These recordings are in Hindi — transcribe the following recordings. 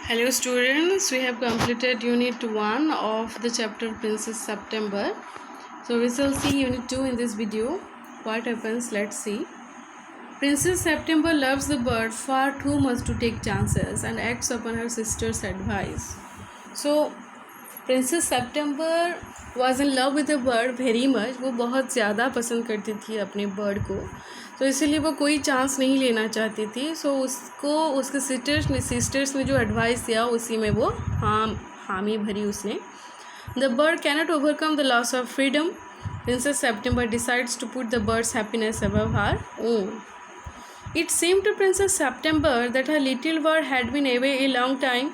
Hello students, we have completed unit 1 of the chapter Princess September. So we shall see unit 2 in this video. What happens? Let's see. Princess September loves the bird far too much to take chances and acts upon her sister's advice. So princess September was in love with the bird very much. वो बहुत ज़्यादा पसंद करती थी अपने बर्ड को, तो इसीलिए वो कोई चांस नहीं लेना चाहती थी। सो उसको उसके सिस्टर्स ने जो एडवाइस दिया उसी में वो हामी भरी उसने। The bird cannot overcome the loss of freedom. Princess September decides to put the bird's happiness above her own. It seemed to princess September that her little bird had been away a long time.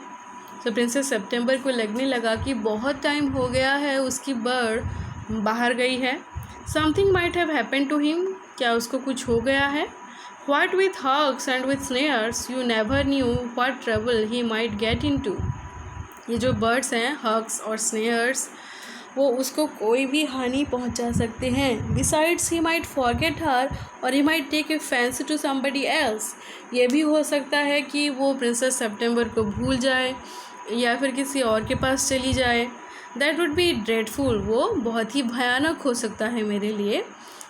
तो प्रिंसेस सेप्टेम्बर को लगने लगा कि बहुत टाइम हो गया है उसकी बर्ड बाहर गई है। Something might have happened to him. क्या उसको कुछ हो गया है? What with hawks and with snares you never knew what trouble he might get into. ये जो बर्ड्स हैं हग्स और स्नेयर्स, वो उसको कोई भी हानि पहुंचा सकते हैं। Besides he might forget her और he might take a fancy to somebody else. ये भी हो सकता है कि वो प्रिंसेस सेप्टेम्बर को भूल जाए या फिर किसी और के पास चली जाए। That would be dreadful. वो बहुत ही भयानक हो सकता है मेरे लिए।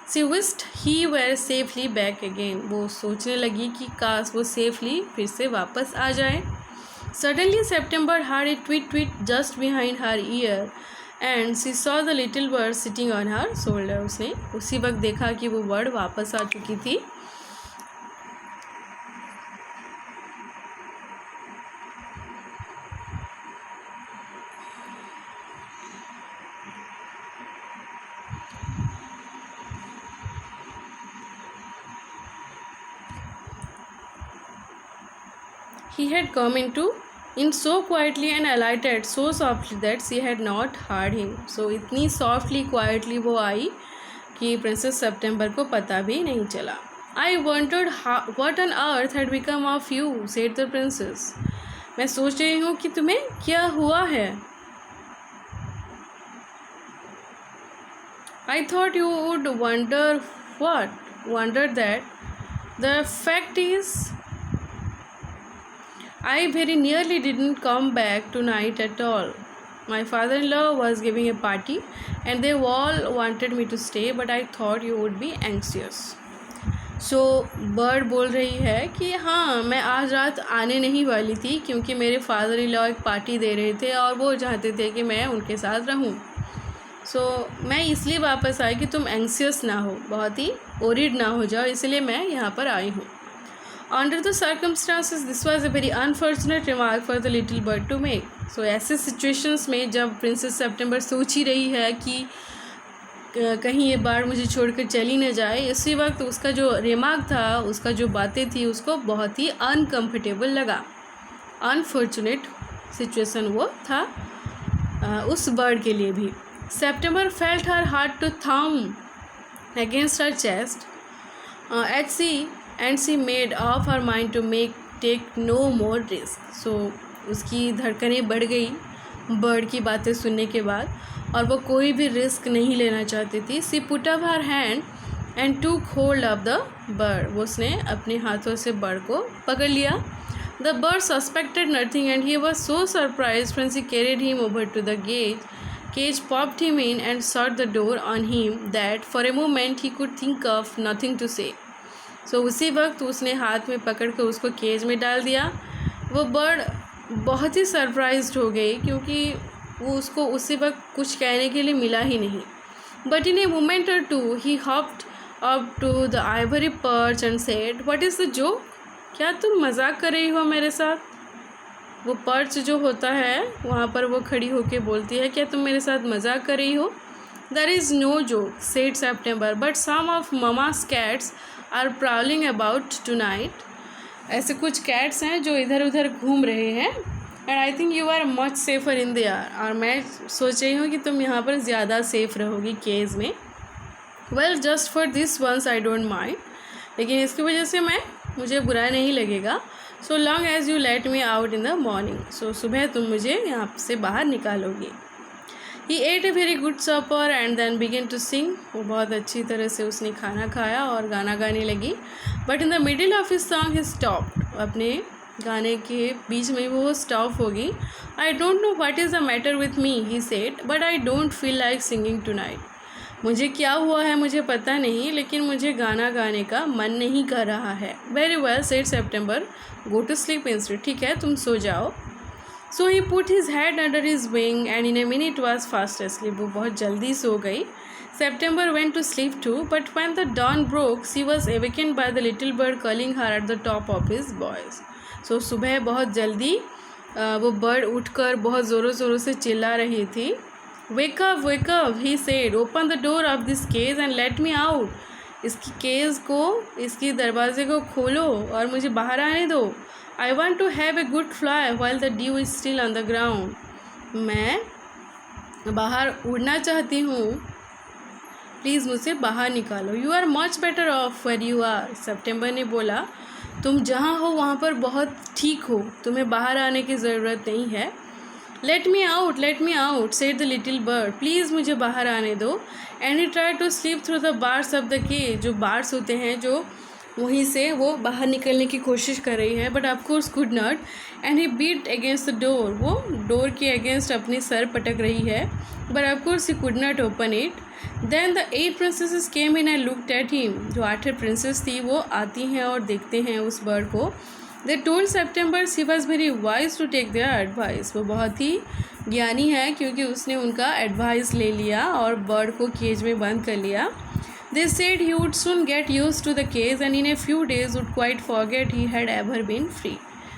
She wished he were safely back again. वो सोचने लगी कि काश वो सेफली फिर से वापस आ जाए। Suddenly September heard a tweet tweet just behind her ear and she saw the little bird sitting on her shoulder. उसने उसी वक्त देखा कि वो बर्ड वापस आ चुकी थी। He had come in so quietly and alighted so softly that she had not heard him. So इतनी softly quietly वो आई कि प्रिंसेस सेप्टेम्बर को पता भी नहीं चला। I wondered what on earth had become of you, said the princess. मैं सोच रही हूँ कि तुम्हें क्या हुआ है। I thought you would wonder that. The fact is I very nearly didn't come back tonight at all. My father-in-law was giving a party and they all wanted me to stay, but I thought you would be anxious. So bird बोल रही है कि हाँ, मैं आज रात आने नहीं वाली थी क्योंकि मेरे फादर-इन-लॉ एक पार्टी दे रहे थे और वो चाहते थे कि मैं उनके साथ रहूँ। सो मैं इसलिए वापस आई कि तुम एंक्सियस ना हो, बहुत ही ओरिड ना हो जाओ, इसलिए मैं यहाँ पर आई हूँ। Under the circumstances, this was a very unfortunate remark for the little bird to make. So ऐसे situations में जब प्रिंसेस सेप्टेम्बर सोच ही रही है कि कहीं ये बर्ड मुझे छोड़कर चली न जाए, इसी वक्त उसका जो रिमार्क था, उसका जो बातें थी, उसको बहुत ही अनकम्फर्टेबल लगा। अनफॉर्चुनेट सिचुएशन वो था उस बर्ड के लिए भी। September felt her heart to thump against her chest at sea and she made off her mind to take no more risk. So उसकी धड़कनें बढ़ गई बर्ड की बातें सुनने के बाद और वो कोई भी रिस्क नहीं लेना चाहती थी। She put up her hand and took hold of the bird. वो उसने अपने हाथों से बर्ड को पकड़ लिया। The bird suspected nothing and he was so surprise when she carried him over to the cage popped him in and shut the door on him that for a moment he could think of nothing to say. सो उसी वक्त उसने हाथ में पकड़ कर उसको केज में डाल दिया। वो बर्ड बहुत ही सरप्राइज्ड हो गई क्योंकि वो उसको उसी वक्त कुछ कहने के लिए मिला ही नहीं। But in a moment or two he hopped up to the ivory perch and said what is the joke. क्या तुम मजाक कर रही हो मेरे साथ? वो पर्च जो होता है वहाँ पर वो खड़ी होके बोलती है, क्या तुम मेरे साथ मजाक कर रही हो? There is no joke, said September, but some of Mama's cats are prowling about tonight. ऐसे कुछ कैट्स हैं जो इधर उधर घूम रहे हैं and I think you are much safer in there. और मैं सोच रही हूँ कि तुम यहाँ पर ज़्यादा सेफ रहोगी केज में। Well, just for this once I don't mind. लेकिन इसकी वजह से मुझे बुरा नहीं लगेगा। So long as you let me out in the morning. So सुबह तुम मुझे यहाँ से बाहर निकालोगी। He ate a very good supper and then began to sing. वो बहुत अच्छी तरह से उसने खाना खाया और गाना गाने लगी. But in the middle of his song he stopped. अपने गाने के बीच में वो स्टॉप होगी. I don't know what is the matter with me he said, but I don't feel like singing tonight. मुझे क्या हुआ है मुझे पता नहीं, लेकिन मुझे गाना गाने का मन नहीं कर रहा है. Very well said September, go to sleep instead. ठीक है, तुम सो जाओ. So he put his head under his wing and in a minute was fast asleep. वो बहुत जल्दी सो गई. September went to sleep too, but when the dawn broke, she was awakened by the little bird calling her at the top of his voice. So सुबह बहुत जल्दी वो बर्ड उठकर बहुत ज़ोरों से चिल्ला रही थी. Wake up, he said. Open the door of this cage and let me out. इसकी केज को, इसकी दरवाजे को खोलो और मुझे बाहर आने दो. I want to have a good fly while the dew is still on the ground. मैं बाहर उड़ना चाहती हूँ, प्लीज़ मुझसे बाहर निकालो. You are much better off where you are. September ने बोला, तुम जहाँ हो वहाँ पर बहुत ठीक हो, तुम्हें बाहर आने की ज़रूरत नहीं है. Let me out said the little bird. Please मुझे बाहर आने दो. And he try to slip through the bars of the cage. जो बार्स होते हैं, जो वहीं से वो बाहर निकलने की कोशिश कर रही है, but of course could not. And he beat against the door. वो डोर के अगेंस्ट अपनी सर पटक रही है, but of course he could not open it. Then the 8 princesses came in and looked at him. जो 8 प्रिंसेस थी वो आती हैं और देखते हैं उस बर्ड को. They told September she was very wise to take their advice. वो बहुत ही ज्ञानी है क्योंकि उसने उनका एडवाइस ले लिया और बर्ड को केज में बंद कर लिया. They said he would soon get used to the cage and in a few days would quite forget he had ever been free.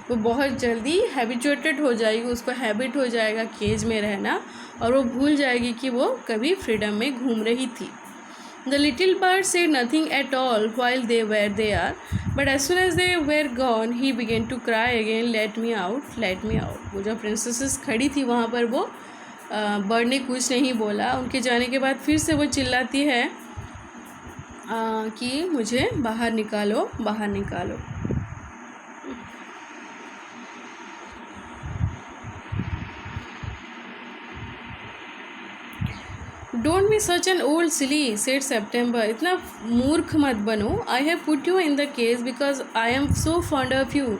वो बहुत जल्दी हैबिचुएटेड हो जाएगी, उसको हैबिट हो जाएगा केज में रहना, और वो भूल जाएगी कि वो कभी फ्रीडम में घूम रही थी. The little bird said nothing at all while they were there, but as soon as they were gone, he began to cry again, let me out, let me out. वो जो प्रिंसेसेस खड़ी थी वहाँ पर, वो बर्ड ने कुछ नहीं बोला. उनके जाने के बाद फिर से वो चिल्लाती है कि मुझे बाहर निकालो, बाहर निकालो. Don't be such an old silly said September. इतना मूर्ख मत बनो. I have put you in the cage because I am so fond of you.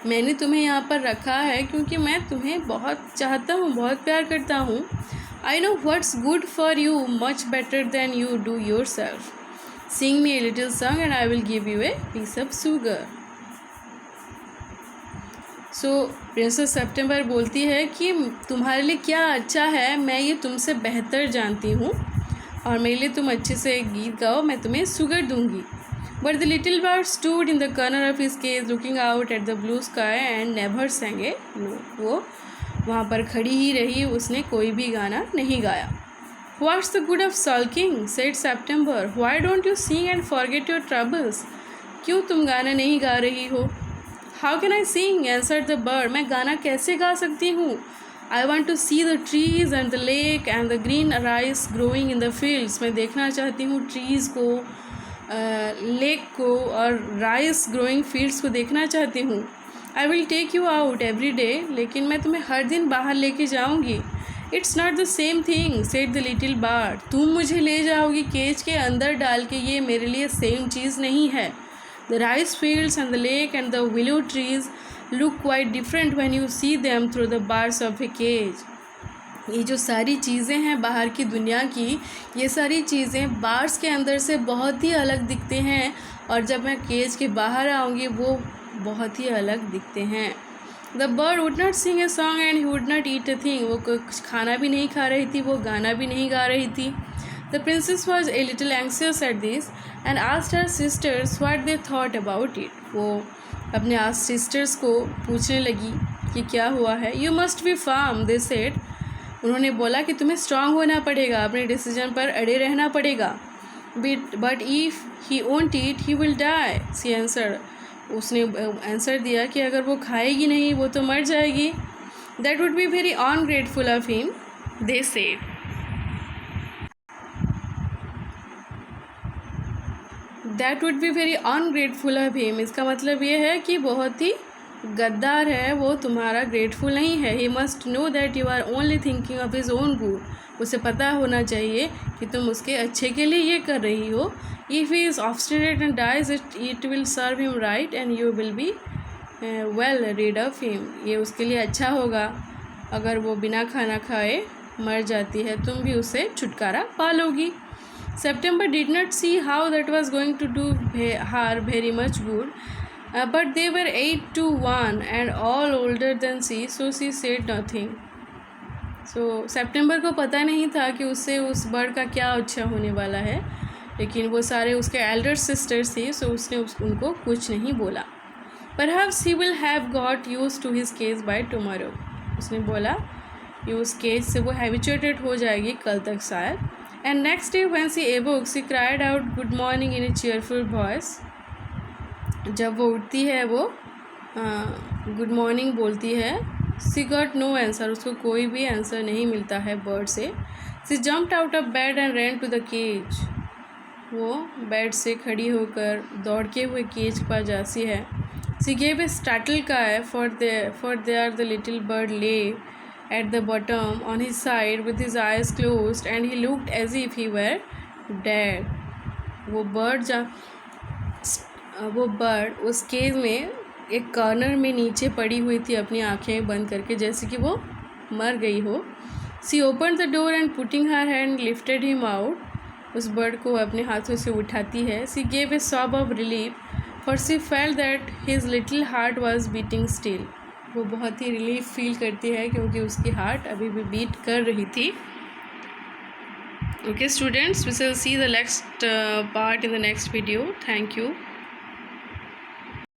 मैंने तुम्हें यहाँ पर रखा है क्योंकि मैं तुम्हें बहुत चाहता हूँ, बहुत प्यार करता हूँ. I know what's good for you much better than you do your self. Sing me a little song and I will give you a piece of sugar. So princess September बोलती है कि तुम्हारे लिए क्या अच्छा है, मैं ये तुमसे बेहतर जानती हूँ, और मेरे लिए तुम अच्छे से एक गीत गाओ, मैं तुम्हें सुगर दूंगी. But the little bird stood in the corner of his cage looking out at the blue sky and never sang a note. वो वहाँ पर खड़ी ही रही, उसने कोई भी गाना नहीं गाया. What's the good of sulking? said September. Why don't you sing and forget your troubles? क्यों तुम गाना नहीं गा रही हो? How can I sing? answered the bird. मैं गाना कैसे गा सकती हूँ? I want to see the trees and the lake and the green rice growing in the fields. मैं देखना चाहती हूँ ट्रीज़ को, लेक को और राइस ग्रोइंग फील्ड्स को देखना चाहती हूँ. I will take you out every day. लेकिन मैं तुम्हें हर दिन बाहर लेके जाऊँगी. It's not the same thing said the little bird. तुम मुझे ले जाओगी केज के अंदर डाल के, ये मेरे लिए सेम चीज़ नहीं है. The rice fields and the lake and the willow trees look quite different when you see them through the bars of a cage. ये जो सारी चीज़ें हैं बाहर की दुनिया की, ये सारी चीज़ें बार्स के अंदर से बहुत ही अलग दिखते हैं, और जब मैं केज के बाहर आऊँगी वो बहुत ही अलग दिखते हैं. The bird would not sing a song and he would not eat a thing. वो कुछ खाना भी नहीं खा रही थी, वो गाना भी नहीं गा रही थी. The princess was a little anxious at this and asked her sisters what they thought about it. वो अपने सिस्टर्स को पूछने लगी कि क्या हुआ है. You must be firm they said. उन्होंने बोला कि तुम्हें स्ट्रांग होना पड़ेगा, अपने डिसीजन पर अड़े रहना पड़ेगा. But if he won't eat he will die, she answered. उसने आंसर दिया कि अगर वो खाएगी नहीं वो तो मर जाएगी. That would be very ungrateful of him they said. That would be very ungrateful of him. इसका मतलब ये है कि बहुत ही गद्दार है वो, तुम्हारा ग्रेटफुल नहीं है. He must know that you are only thinking of his own good. उसे पता होना चाहिए कि तुम उसके अच्छे के लिए ये कर रही हो. If he is obstinate and dies, it will serve him right and you will be well read of him, ये उसके लिए अच्छा होगा अगर वो बिना खाना खाए मर जाती है, तुम भी उसे छुटकारा पा लोगी। September did not see how that was going to do her very much good, but they were 8 to 1 and all older than she, so she said nothing. So September को पता नहीं था कि उससे उस बर्ड का क्या अच्छा होने वाला है, लेकिन वो सारे उसके एल्डर सिस्टर्स थे, सो उसने उनको कुछ नहीं बोला। Perhaps he will have got used to his case by tomorrow, उसने बोला कि उस केस से वो हैबिचुएटेड हो जाएगी कल तक शायद। And next day when she awoke she cried out good morning in a cheerful voice, जब वो उठती है वो गुड मॉर्निंग बोलती है। सी गॉट नो आंसर, उसको कोई भी आंसर नहीं मिलता है बर्ड से। She jumped out of bed and ran to the cage, वो बेड से खड़ी होकर दौड़ते हुए केज पर जाती है। She gave a startle cry for there the little bird lay at the bottom on his side with his eyes closed and he looked as if he were dead. वो बर्ड उस केज में एक कॉर्नर में नीचे पड़ी हुई थी अपनी आंखें बंद करके, जैसे कि वो मर गई हो। She open the door and putting her hand lifted him out, उस बर्ड को अपने हाथों से उठाती है। She gave a sob of relief for she felt that his little heart was beating still, वो बहुत ही रिलीफ फील करती है क्योंकि उसकी हार्ट अभी भी बीट कर रही थी। Okay students, we shall see the next part in the next video. Thank you.